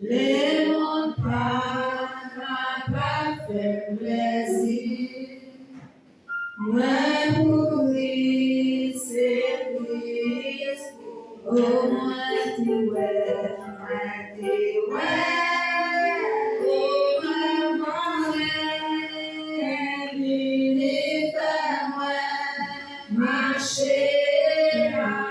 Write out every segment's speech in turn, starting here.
Les mondes pas faire plaisir. Moi pour lui, c'est Christ. Oh, moi tu es, oh, moi, il fait moi, marcher à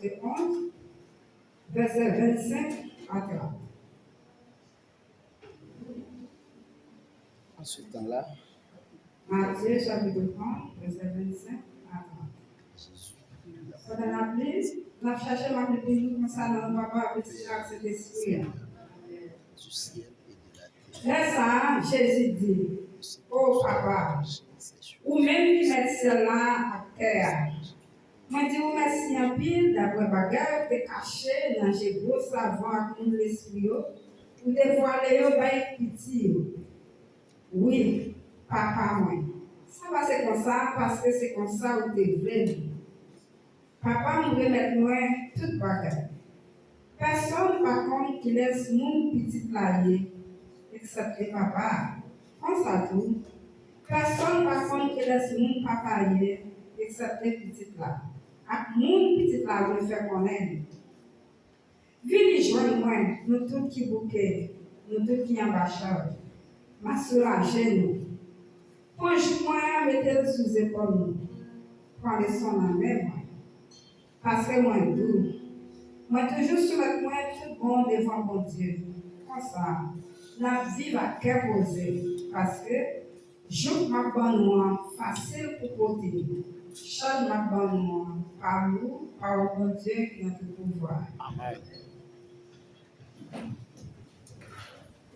De 11, verset 25 à 30. En ce temps-là, Matthieu chapitre 11, verset 25 à 30. Jésus Pendant la pluie, on a cherché ma pluie comme ça dans le papa avec cet esprit. du ciel et de la terre. Là, ça, Jésus dit, oh papa, ou même qui met cela à terre. Moi, je dis, vous merci en pile d'avoir bagarre de caché dans le beau savoir comme l'esprit, ou dévoiler au bail petit. Oui, papa, moi. Ça va c'est comme ça parce que c'est comme ça où tu es vrai. Papa me remet moi toute bagarre. Personne, par contre, qui laisse mon petit player, excepté papa. On ça tout. Personne, par contre, qui laisse mon papa hier, excepté petit là. À mon petit là, je fais connaître. Venez joindre moi, nous tous qui bouquet, nous tous qui ambassadeurs. Ma soulager nous. Franchement, mettez-le sous épaule nous. Prenez son en main, parce que moi, doux. Moi, toujours souhaite moi tout bon devant mon Dieu. Comme ça, la vie va qu'à poser. Parce que je m'a bonne facile pour côté. Chaque m'a bonne par nous, par le bon Dieu qui a tout pouvoir. Amen.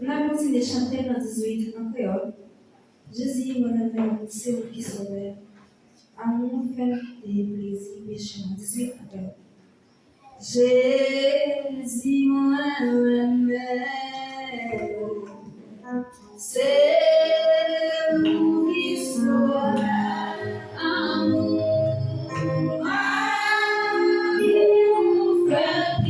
On a continué de chanter dans 18 en créole. Jésus, mon amour, c'est vous qui sauvez. Amour, fait et plaisir, péché. 18 en créole. Jésus, mon amour, c'est vous qui sauvez. Amour, amour, fait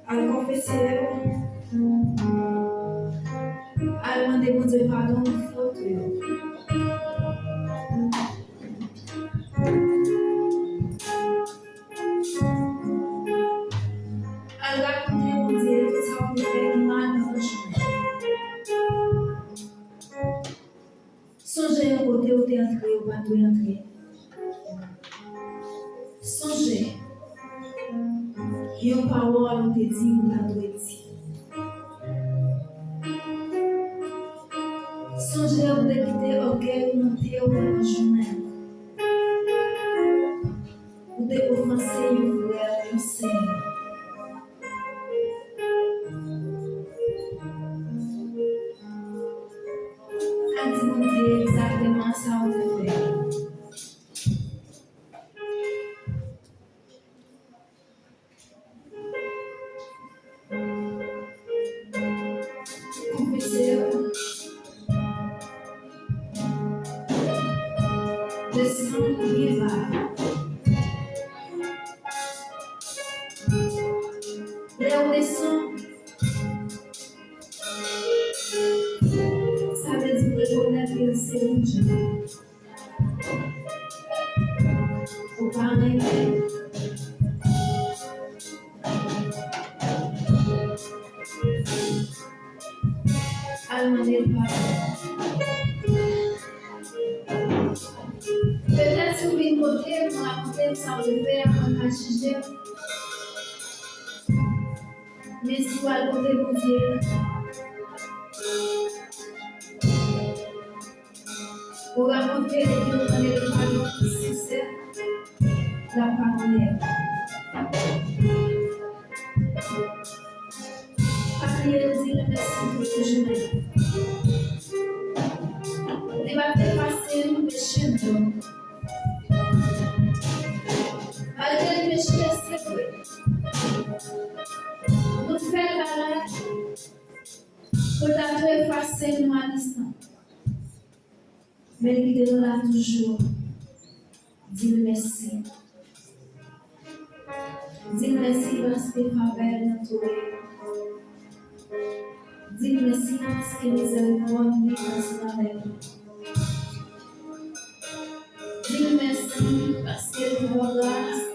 Al confesser, al demander bon Dieu pardon de faute. Al raconter bon Dieu tout ça on fait mal dans le chemin. Songez au côté où tu es entré ou pas tu es entré. Songez. Une parole où te dit ou pas tu es dit. Songez où te quitter orgueil ou monter au bon journée. descendre bien bas. Là où descend, ça veut dire reconnaître que c'est un Dieu. Au pareil, à demander le pardon. Peut-être sur une côté, pour raconter ça le faire en cachier. Mais si vous allez côté mon Dieu, vous racontez les deux demander le pardon sincère, la parole est. Priez dire merci pour ce journée. Il va faire passer nos péchés de nous. Malgré le péché, c'est vrai. Nous faisons la lettre pour t'attendre effacer nous à l'instant. Mais il est là toujours. Dis merci. Dis merci parce que faveur notre vie. Dis merci parce que miséricorde nous passe avec nous. Dis merci parce que nous grâce.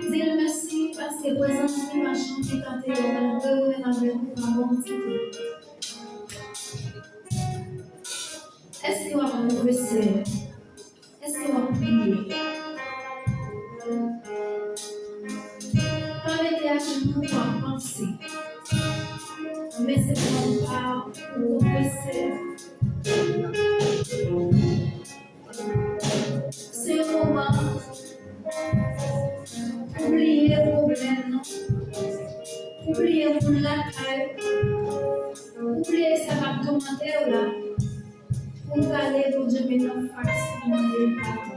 Dis merci parce que présence qui m'a chanté quand tu es avec nous par bon titre. Est-ce que vous avez un verset? Est-ce que vous avez prié? Mettez à genoux pour penser. Mais c'est pour pas pour confesser. C'est un moment pour oublier le problème, oublier mon lacaille, oublier ça va commenter là, pour aller pour Dieu maintenant face demander pardon.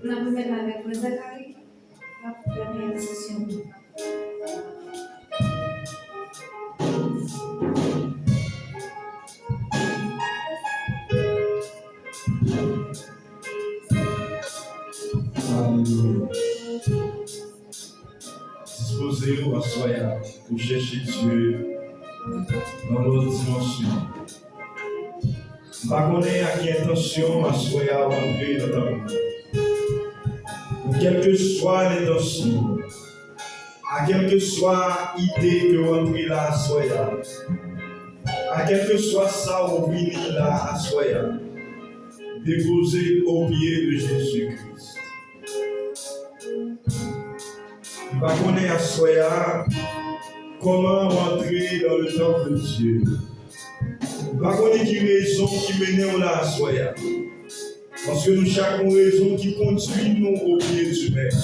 On a pu mettre avec Negelie la première session. Alléluia. Disposez-vous à soya pour chercher Dieu dans notre dimension. Je ne connais à quelle intention à soya rentrer dans ta vie. Quelle que soit l'intention, à quelle que soit l'idée que vous entrez là à soya, à quel que soit ça vous venez là à soya, déposez au pied de Jésus-Christ. Je ne connais à soya comment rentrer dans le temple de Dieu. Je ne connais qui raison qui mène là à soya. Parce que nous cherchons une raison qui conduit nous au pied du Maître.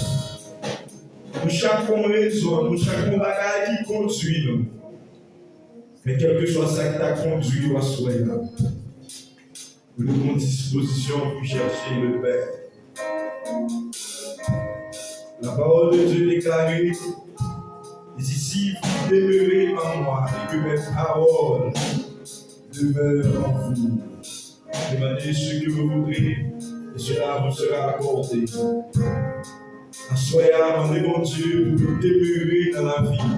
Nous cherchons une raison, nous cherchons un bagage qui conduit nous. Mais quel que soit ça qui t'a conduit à soya, nous avons disposition pour chercher le Père. La parole de Dieu déclarée, ici vous demeurez en moi et que mes paroles demeurent en vous. Demandez ce que vous voudrez et cela vous sera accordé. Soyez demandez mon Dieu pour demeurer dans la vie.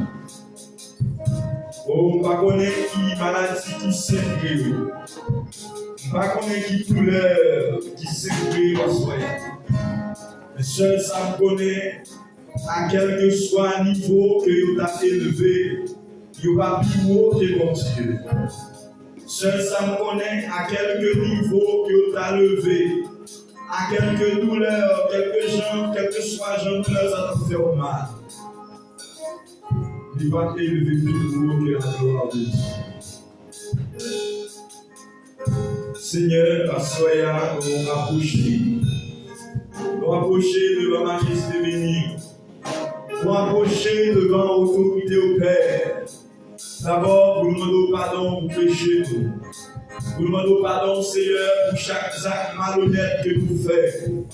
Oh, on ne connaît pas qui maladie qui s'écrit. On ne connaît pas qui douleur qui s'écrit à soyez. Mais seul ça me connaît à quel que soit niveau que vous avez élevé, vous n'avez pas plus haut que mon Dieu. Seul ça me connaît à quelque niveau que tu as levé. à quelques douleurs, quelques gens, quel que soit gens douleurs, ça t'a fait mal. Il va t'élever plus haut que la gloire de Dieu. Seigneur, assoya, nous approcher. Nous approcher devant la majesté bénie. Nous approcher devant l'autorité au Père. D'abord, nous demandons pardon pour péché. Nous demandons pardon, Seigneur, pour chaque acte malhonnête que nous faisons.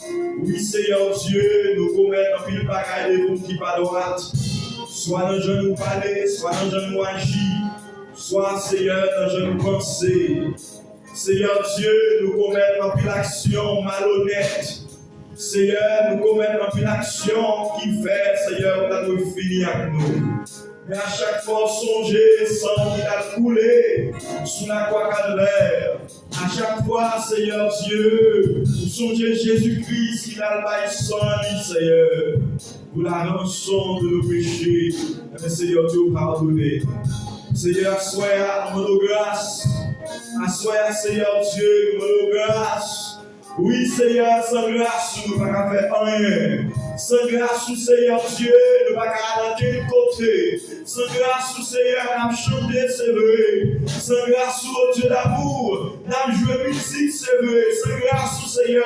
Oui, Seigneur Dieu, nous commettons un pile bagaille de vous qui pas droite. Soit dans le nous parler, soit dans le nous agir, soit, Seigneur, dans le nous penser. Seigneur Dieu, nous commettons un pile action malhonnête. Seigneur, nous commettons un pile action qui fait, Seigneur, que nous finissons avec nous. Mais à chaque fois, songez, sang qui a coulé sous la croix calvaire. À chaque fois, Seigneur Dieu, songez Jésus-Christ qui a le bail sang, Seigneur, pour la rançon de nos péchés. Mais Seigneur Dieu, pardonnez. Seigneur, soyez nous demandons grâce. Soyez, Seigneur Dieu, nous demandons grâce. Oui, Seigneur, sans grâce, nous ne pouvons pas faire rien. Sans grâce, Seigneur Dieu, nous ne pouvons pas aller de côté. Sans grâce, Seigneur, nous avons chanté, c'est vrai. Sans grâce, au Dieu d'amour, nous avons joué musique, c'est vrai. Sans grâce, Seigneur,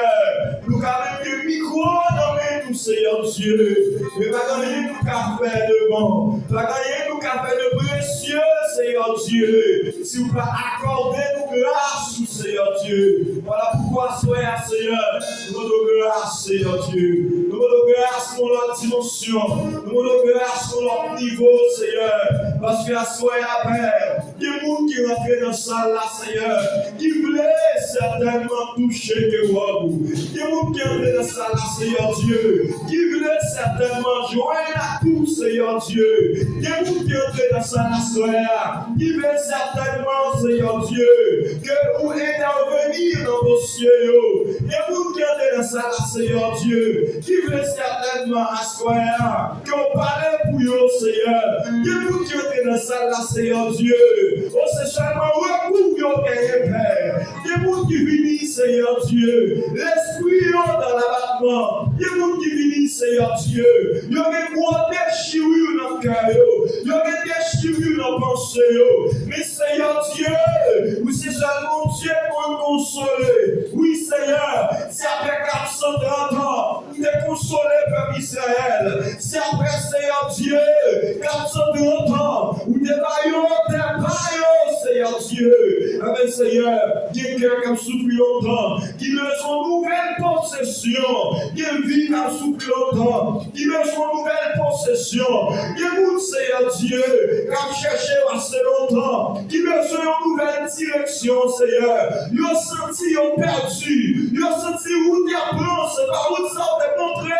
nous avons même un micro dans nous, Seigneur Dieu. Mais pas gagner nous qu'à faire de bon. Pas gagner nous qu'à faire de précieux, Seigneur Dieu. Si vous ne pas accorder nous grâce, Seigneur Dieu. Voilà pourquoi soyez Seigneur, nous demandons grâce, Seigneur Dieu. Nous demandons grâce pour notre dimension. Nous demandons grâce pour notre niveau, Seigneur. Parce que à soyez à Père, il y a des gens qui rentrent dans la salle là, Seigneur, qui voulaient certainement toucher que vous. Il y a des gens qui rentrent dans la salle là, Seigneur Dieu, qui voulaient certainement joindre à tout, Seigneur Dieu. Il y a des gens qui rentrent dans la salle là, Seigneur, qui veulent certainement, Seigneur Dieu, que vous intervenir dans vos cieux. Il y a des gens qui sont dans ça, Seigneur Dieu, qui veulent certainement asseoir, qui ont parlé pour eux, Seigneur. Il y a des gens qui sont dans ça, Seigneur Dieu. Oh, c'est seulement eux pour eux qui est Père. Il y a des gens qui viennent, Seigneur Dieu. L'esprit dans l'abattement. Il y a des gens qui viennent, Seigneur Dieu. Il y a des gros déchirures dans le cœur. Il y a des déchirures dans la pensée. Mais Seigneur Dieu, oui, c'est seulement Dieu pour nous consoler. Oui, Seigneur, c'est après 430 ans, il est consolé par Israël. C'est après, Seigneur Dieu, 430 ans, où des baillons, Seigneur Dieu. Amen, Seigneur, qui est cœur qui a souffert longtemps, qui veut son nouvelle possession, qui vit qui a souffert longtemps, qui veut son nouvelle possession, qui est Seigneur Dieu, qui a cherché assez longtemps, qui veut son nouvelle direction, Seigneur. Ils ont senti, ils ont perdu, ils ont senti où ils apprennent, c'est pas où ça on montré,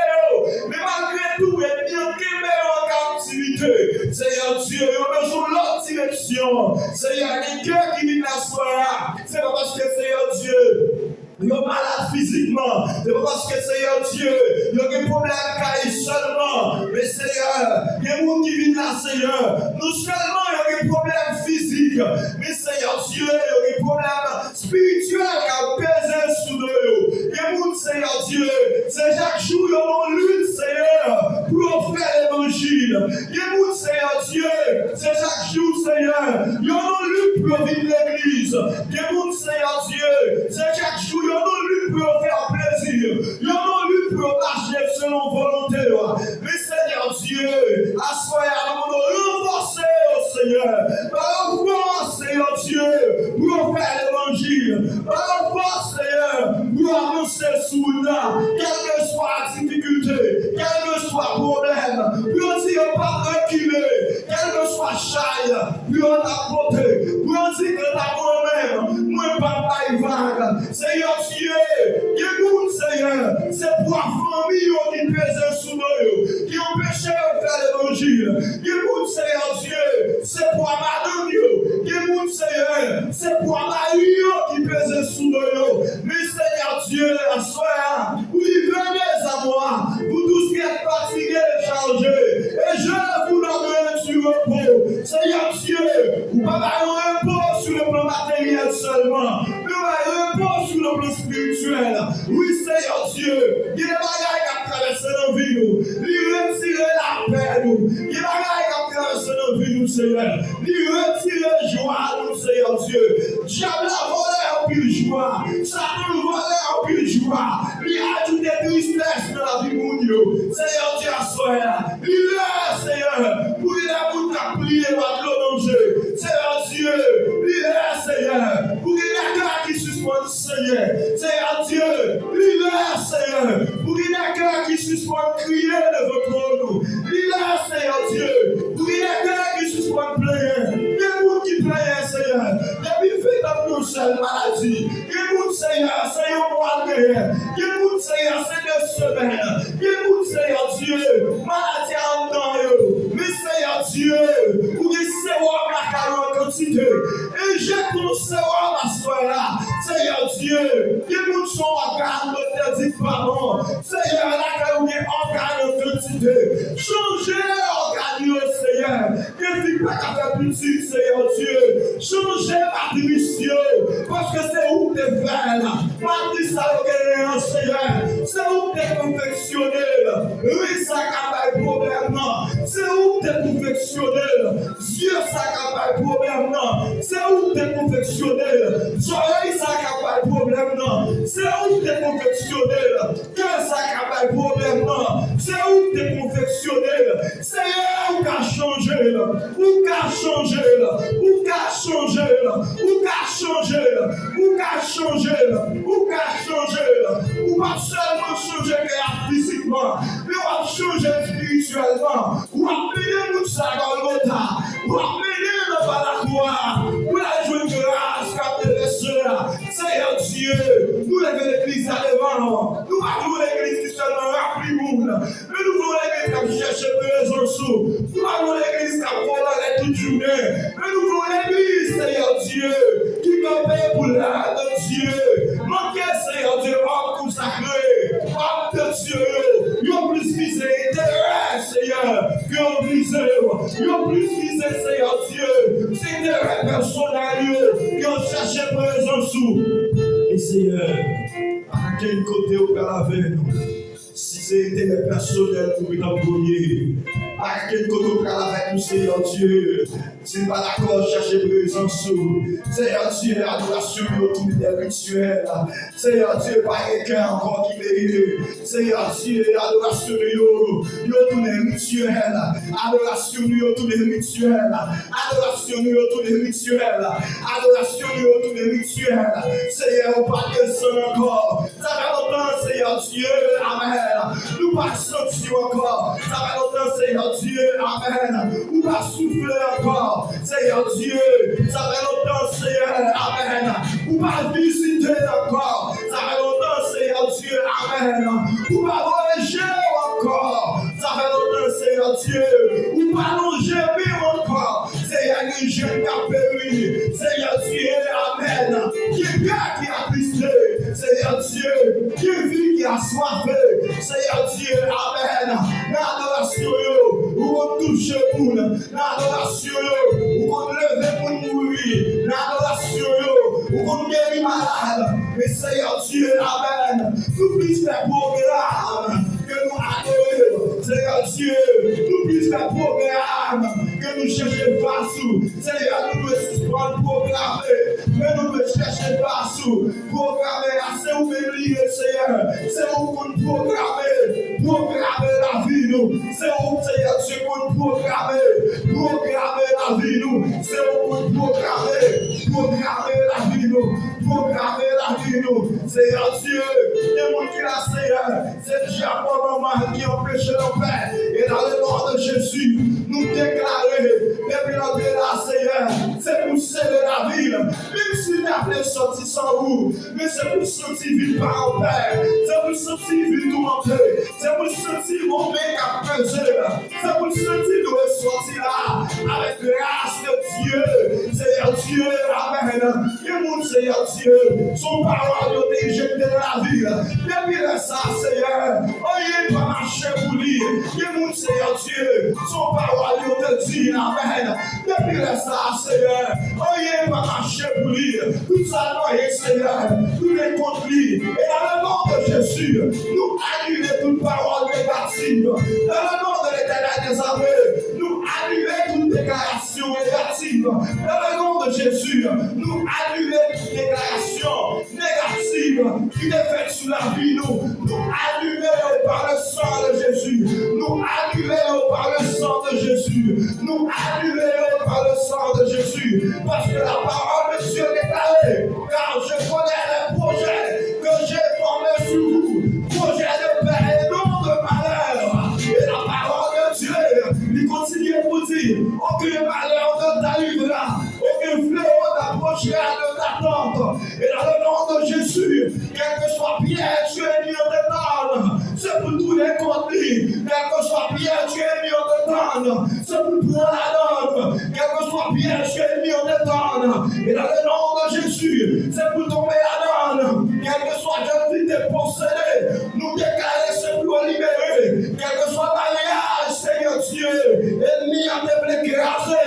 mais malgré tout, il y a bien en captivité. Seigneur Dieu, ils ont besoin de l'autre direction. Seigneur, les cœurs qui viennent la soirée, c'est pas parce que Seigneur Dieu, ils sont malades physiquement, c'est pas parce que Seigneur Dieu, ils ont des problèmes seulement, mais Seigneur, il y a des gens qui viennent là, Seigneur, non seulement il y a des problèmes physiques, mais Seigneur Dieu, il y a des problèmes spirituels qui ont pesé sous nous. Il y a des gens, Seigneur Dieu, c'est chaque jour ils ont lutte, Seigneur, pour faire l'évangile. Il y a des gens, Seigneur Dieu, c'est chaque jour, Seigneur, ils ont lutte pour vivre l'église. Il y a des gens, Seigneur Dieu, c'est chaque jour, ils ont lutte pour faire plaisir. Ils ont lutte pour marcher selon volonté. Mais Seigneur Dieu, assoyez nous renforcer, Seigneur. Par force, Seigneur Dieu, pour faire l'évangile. Par force, Seigneur, pour avancer sous là, quelle que soit la difficulté, quel que soit le problème, pour dire pas reculer, quel que soit chaille, pour t'apporter, pour dire que ta moi-même, moi pas vague. Seigneur Dieu, écoute, Seigneur, c'est pour la famille qui pèse sous nous, qui empêchait de faire l'évangile. Écoute, Seigneur Dieu, c'est pour madame, écoute, Seigneur, c'est pour mari qui pèse sous nous. Mais Seigneur Dieu, la soirée, oui, venez à moi, vous tous qui êtes fatigués et chargés, et je vous donnerai du repos. Seigneur Dieu, vous ne pouvez pas un repos sur le plan matériel seulement, mais un repos sur le plan nous. Il y a un traversé dans la vie, nous, Seigneur. Il retire joie, nous, Seigneur Dieu. Diable a volé en pile joie. Satan nous volé en pile joie. Il a ajouté tristesse dans la vie, mon Dieu. Seigneur Dieu, à soi. Il est, Seigneur, pour il a pour t'applier par l'eau danger. Seigneur Dieu, il est, Seigneur, pour il a cœur qui suspend, Seigneur. Seigneur Dieu, il est, Seigneur, pour il a cœur qui suspend crier devant nous. Il est, Seigneur Dieu, pour il a cœur qui suspend pleurer. Il y a monde qui pleure, Seigneur. Depuis fait dans nos seules maladies. Il y a monde, Seigneur, c'est un mois de rien. Il y a monde, Seigneur, c'est 2 semaines. Il y a monde, Seigneur Dieu, maladie en dedans. Mais Seigneur Dieu, pour qu'il savoir la carrière en quantité. Et j'ai ton savoir la soirée là. Seigneur Dieu, il y a monde qui sont en garde, te dit pardon. Seigneur, la carrière en garde en quantité. Changez organe, Seigneur. Que tu pas faire petit, Seigneur Dieu. Changez ma mission. Parce que c'est où tu es fait là. Matrice à l'organe, Seigneur. C'est où tu es confectionné. Oui, ça n'a pas de problème, non. C'est où tu es confectionné. Dieu, ça n'a pas de problème, non. C'est où tu es confectionné. Soleil, ça n'a pas de problème, non. C'est où tu es confectionné. Cœur, ça n'a pas de problème, non. C'est où tu es confectionné. Seigneur, où qu'a changé là. Où qu'a changé là. Où qu'a changé là. Où qu'a changé là. Où qu'a changé là. Où qu'a changé là. Où pas seulement changer physiquement, mais on va changer spirituellement. On va mener nous ça dans le temps. On va mener nous par la croix. On va jouer grâce comme des sœurs. Seigneur Dieu, nous levons l'église à devant. Nous ne voulons l'église qui seulement remplit le monde. Mais nous voulons l'église qui cherche présent sous. Nous voulons l'église qui a volé toute journée. Mais nous voulons l'église, Seigneur Dieu, qui campait pour l'âme de Dieu. Manquez, Seigneur Dieu, homme consacré, homme de Dieu. Yon plus visé intérêt, Seigneur, que visé. Yon plus visé, Seigneur Dieu, c'est intérêt personnel, yon cherche présent sous. Et Seigneur, à quel côté au Père avec nous? Si c'est intérêt personnel pour nous en premier, à quel côté au Père avec nous, Seigneur Dieu? Si pas d'accord, chercher présence sous. Seigneur Dieu, adoration autour des rituels. Seigneur Dieu, pas quelqu'un encore qui mérite. Seigneur Dieu, adoration autour des rituels. Adoration autour des rituels. Adoration autour des rituels. Adoration autour des rituels. Seigneur, pas de sang encore. Ça fait longtemps, Seigneur Dieu, amen. Nous pas sentir encore. Ça fait longtemps, Seigneur Dieu, amen. Nous pas souffler encore. Seigneur Dieu, ça fait longtemps, Seigneur, amen. Ou pas visiter encore, ça fait longtemps, Seigneur Dieu, amen. Ou pas voyager encore, ça fait longtemps, Seigneur Dieu. Ou pas nous gémir encore, Seigneur, les jeunes qui ont péri, Seigneur Dieu, amen. Qui est bien qui a tristé, Seigneur Dieu, qui vit qui a soifé, Seigneur Dieu, amen. L'adoration, où on touche le monde, l'adoration, où on lève pour mourir, l'adoration, où on guérit malade. Mais Seigneur Dieu, amen. Nous puissions faire programme que nous adorons. Seigneur Dieu, nous puissions faire programme que nous cherchons partout. Seigneur, nous devons suspendre programmer, mais nous devons chercher partout. Programmer assez ou lié, Seigneur. C'est où qu'on programmer la vie, nous. C'est où, Seigneur Dieu, qu'on programmer la vie, nous. C'est où qu'on programmer la vie, nous. Programmer la vie, nous. Seigneur Dieu, il y a mon qui l'a, Seigneur. C'est déjà pour maman qui empêche le Père. Et dans le nom de Jésus, nous déclarer, depuis l'entrée là, Seigneur, c'est pour sceller la ville. Même si la plaie sorti sans vous, mais c'est pour sortir vite par en Père. C'est pour sortir vite tout monter. C'est pour sortir mon mec à peser. C'est pour sortir nous sortir là, avec grâce de Dieu. Seigneur Dieu, amen. Et mon Seigneur Dieu, son parole de éjecter dans la ville. Depuis ça, Seigneur, il va marcher pour lui. Et mon Seigneur Dieu, son parole de dit, amen. Depuis ça, Seigneur, il va marcher pour lui. Tout ça, Seigneur, tout est contre lui. Et dans le nom de Jésus, nous annulons toute parole négative. Dans le nom de l'Éternel des armées, positive. Dans le nom de Jésus, nous annulons toute déclaration négative qui est faite sur la vie. Nous annulons par le sang de Jésus. Nous annulons par le sang de Jésus. Nous annulons par le sang de Jésus. Parce que la parole de Dieu est déclarée. Car je connais les projets que j'ai formés sur vous. Projets de paix et non de malheur. Et la parole de Dieu, il continue pour dire, aucun malheur ne t'arrivera, aucun fléau n'approchera de ta tente. Et dans le nom de Jésus, quel que soit piège, tu es mis en détente. C'est pour tous les contenus. Quel que soit piège, tu es mis en détente. C'est pour prendre la donne. Quel que soit piège, tu es mis en détente. Et dans le nom de Jésus, c'est pour tomber la donne. Quel que soit jeune fille dépossédée, nous déclarer c'est pour libérer. Quel que soit mariage, Seigneur Dieu, ennemi a été écrasé.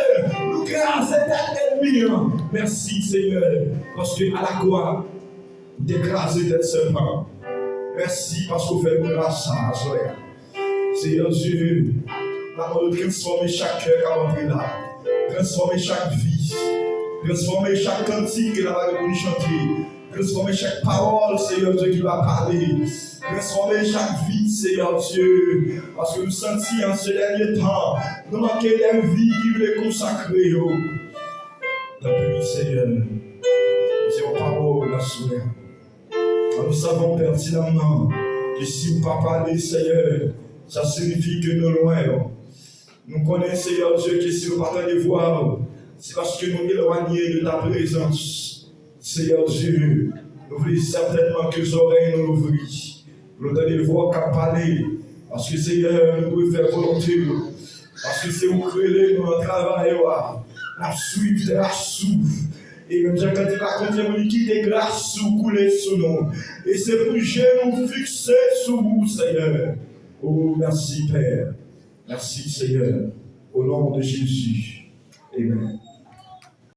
Nous écraser tel ennemi. Merci Seigneur, parce que à la croix, vous écrasez tel serpent. Merci parce que vous faites grâce à Zoya. Seigneur Dieu, nous allons transformer chaque cœur qui a entré là. Transformer chaque vie. Transformer chaque cantique qui va chanter. Transformer chaque parole, Seigneur Dieu, qui va parler. Transformer chaque vie, Seigneur Dieu. Parce que nous sentons en ce dernier temps, nous manquons des vies qui veulent consacrer. Depuis, Seigneur, nous avons parole, la soeur. Nous savons pertinemment que si vous ne parlez pas parler, Seigneur, ça signifie que nous sommes loin. Nous connaissons, Seigneur Dieu, que si nous ne parlons pas voir, c'est parce que nous sommes éloignés de ta présence. Seigneur Dieu, nous voulons certainement que les oreilles nous ouvrent. Nous devons voir qu'à parler. Parce que Seigneur, nous devons faire volonté. Parce que c'est vous créer nous en travail. La suite de la souffle. Et même quand il va continuer qui des grâces sous couler sous nous. Et c'est pour nous fixer sur vous, Seigneur. Oh, merci, Père. Merci, Seigneur. Au nom de Jésus. Amen.